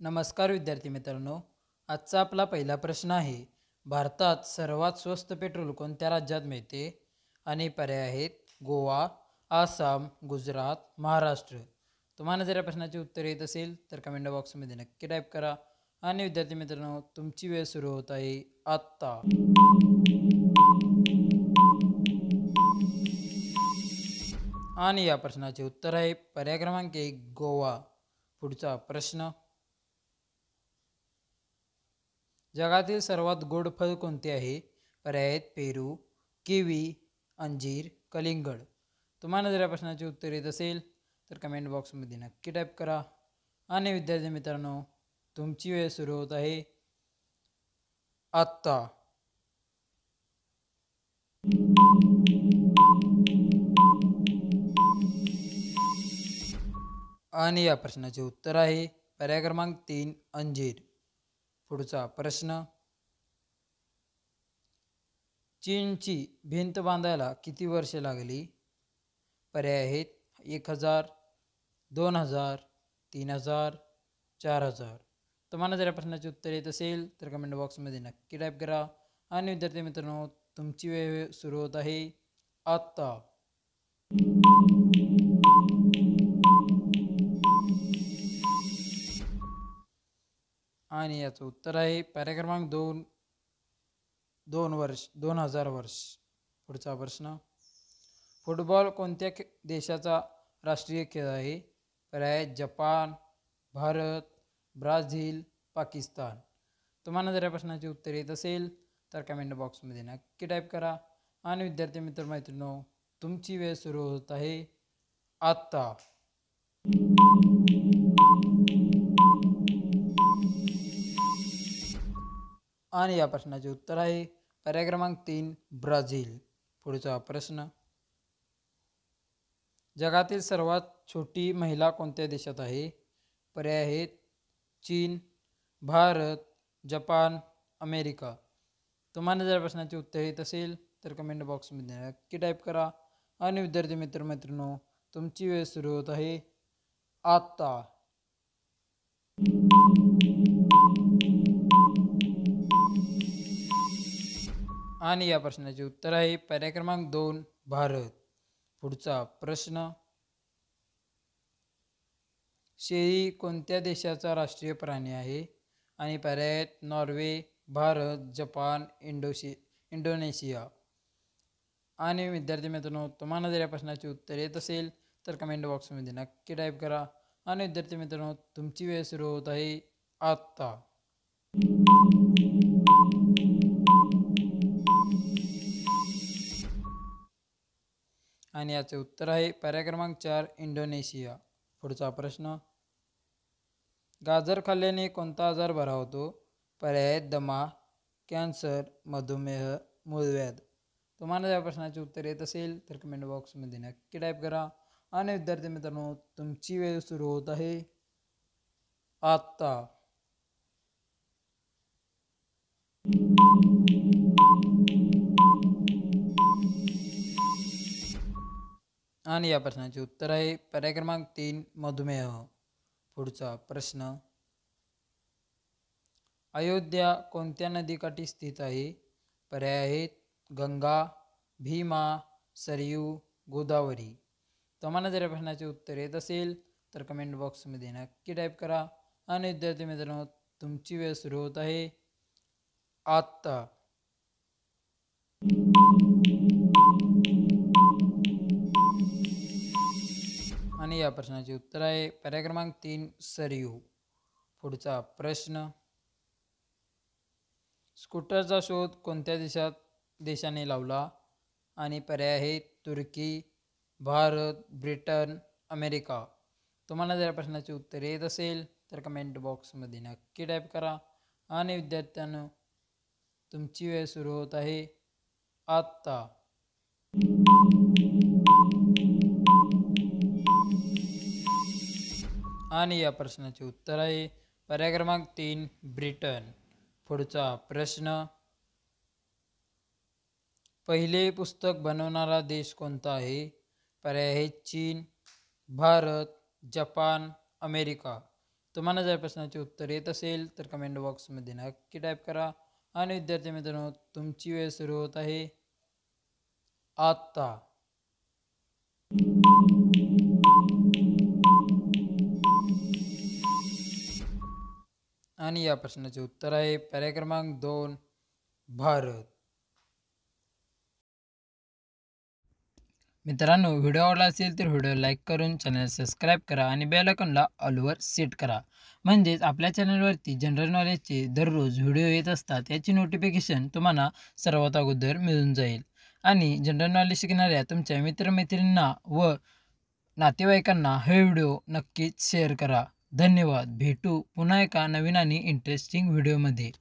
नमस्कार विद्यार्थी मित्रांनो. आजचा आपला पहिला प्रश्न आहे, भारतात सर्वात स्वस्त पेट्रोल कोणत्या राज्यात मिळते? आणि पर्याय आहेत गोवा, आसाम, गुजरात, महाराष्ट्र. तुम्हाला जर या प्रश्नाचे उत्तर येत असेल तर कमेंट बॉक्समध्ये नक्की टाईप करा. आणि विद्यार्थी मित्रांनो, तुमची वेळ सुरू होत आहे आत्ता. आणि या प्रश्नाचे उत्तर आहे पर्याय क्रमांक 1 गोवा. पुढचा प्रश्न, जगातील सर्वात गोड फळ कोणते आहे? पर्याय आहेत पेरू, किवी, अंजीर, कलिंगड. तुम्हाला जर या प्रश्नाचे उत्तर येत असेल तर कमेंट बॉक्समध्ये नक्की टाईप करा. आणि विद्यार्थी मित्रांनो, तुमची वेळ सुरू होत आहे आत्ता. आणि या प्रश्नाचे उत्तर आहे पर्याय क्रमांक 3 अंजीर. पुढचा प्रश्न, चीनची भिंत बांधायला किती वर्षे लागली? पर्याय आहेत 1000, 2000, 3000, 4000. तुम्हाला जर या प्रश्नाचे उत्तर येत असेल तर कमेंट बॉक्समध्ये नक्की टाईप करा. आणि विद्यार्थी मित्रांनो, तुमची वेळ सुरू होत आहे आत्ता. आणि याचं उत्तर आहे पर्याय क्रमांक 2 2000 वर्ष. पुढचा प्रश्न, फुटबॉल कोणत्या देशाचा राष्ट्रीय खेळ आहे? पर्याय जपान, भारत, ब्राझील, पाकिस्तान. तुम्हाला जर या प्रश्नाचे उत्तर येत असेल तर कमेंट बॉक्समध्ये नक्की टाईप करा. आणि विद्यार्थी मैत्रिणींनो, तुमची वेळ सुरू होत आहे आत्ता. आणि या प्रश्नाचे उत्तर आहे पर्याय क्रमांक 3 ब्राझील. पुढचा प्रश्न, जगातील सर्वात छोटी महिला कोणत्या देशात आहे? पर्याय आहेत चीन, भारत, जपान, अमेरिका. तुम्हाला जर प्रश्नाचे उत्तर येत असेल तर कमेंट बॉक्समध्ये नक्की टाईप करा. आणि विद्यार्थी मैत्रिणींनो, तुमची वेळ सुरू होत आहे आत्ता. आणि या प्रश्नाचे उत्तर आहे पर्याय क्रमांक 2 भारत. पुढचा प्रश्न, शेळी कोणत्या देशाचा राष्ट्रीय प्राणी आहे? आणि पर्याय आहेत नॉर्वे, भारत, जपान, इंडोनेशिया. आणि विद्यार्थी मित्रांनो, तुम्हाला जर या प्रश्नाचे उत्तर येत असेल तर कमेंट बॉक्समध्ये नक्की टाईप करा. आणि विद्यार्थी मित्रांनो, तुमची वेळ सुरू होत आहे आत्ता. आणि याचे उत्तर आहे पर्याय क्रमांक 4 इंडोनेशिया. पुढचा प्रश्न, गाजर खाल्ल्याने कोणता आजार बरा होतो? पर्याय दमा, कॅन्सर, मधुमेह, मूळव्याध. तुम्हाला या प्रश्नाचे उत्तर येत असेल तर कमेंट बॉक्समध्ये नक्की टाईप करा. आणि विद्यार्थी मित्रांनो, तुमची वेळ सुरू होत आहे आत्ता. आणि या प्रश्नाचे उत्तर आहे पर्याय क्रमांक 3 मधुमेह. पुढचा प्रश्न, अयोध्या कोणत्या नदीकाठी स्थित आहे? पर्याय आहेत गंगा, भीमा, सरयू, गोदावरी. तुम्हाला जर या प्रश्नाचे उत्तर येत असेल तर कमेंट बॉक्समध्ये नक्की टाईप करा. आणि विद्यार्थी मित्रांनो, तुमची वेळ सुरू होत आहे आत्ता. आणि या प्रश्नाचे उत्तर आहे पर्याय क्रमांक 3 सरयू. पुढचा प्रश्न, स्कूटरचा शोध कोणत्या देशाने लावला? आणि पर्याय आहेत तुर्की, भारत, ब्रिटन, अमेरिका. तुम्हाला जर प्रश्नाचे उत्तर येत असेल तर कमेंट बॉक्समध्ये नक्की टाईप करा. आणि विद्यार्थ्यांनो, तुमची वेळ सुरू होत आहे आत्ता. आणि या प्रश्नाचे उत्तर आहे पर्याय क्रमांक 3 ब्रिटन. पुढचा प्रश्न, पहिले पुस्तक बनवणारा देश कोणता आहे? पर्याय आहे चीन, भारत, जपान, अमेरिका. तुम्हाला जर प्रश्नाचे उत्तर येत असेल तर कमेंट बॉक्समध्ये नक्की टाईप करा. आणि विद्यार्थी मित्रांनो, तुमची वेळ सुरू होत आहे आता. आणि या प्रश्नाचे उत्तर आहे पर्याय क्रमांक 2, भारत. मित्रांनो, व्हिडिओ आवडला असेल तर व्हिडिओ लाईक करून चॅनल सबस्क्राईब करा आणि बेल आयकॉनला ऑलवर सेट करा. म्हणजेच आपल्या चॅनलवरती जनरल नॉलेजचे दररोज व्हिडिओ येत असतात, याची नोटिफिकेशन तुम्हाला सर्वात अगोदर मिळून जाईल. आणि जनरल नॉलेज शिकणाऱ्या तुमच्या मित्रमैत्रिणींना व नातेवाईकांना हे व्हिडिओ नक्कीच शेअर करा. धन्यवाद. भेटू पुन्हा एका नवीन आणि इंटरेस्टिंग व्हिडिओमध्ये.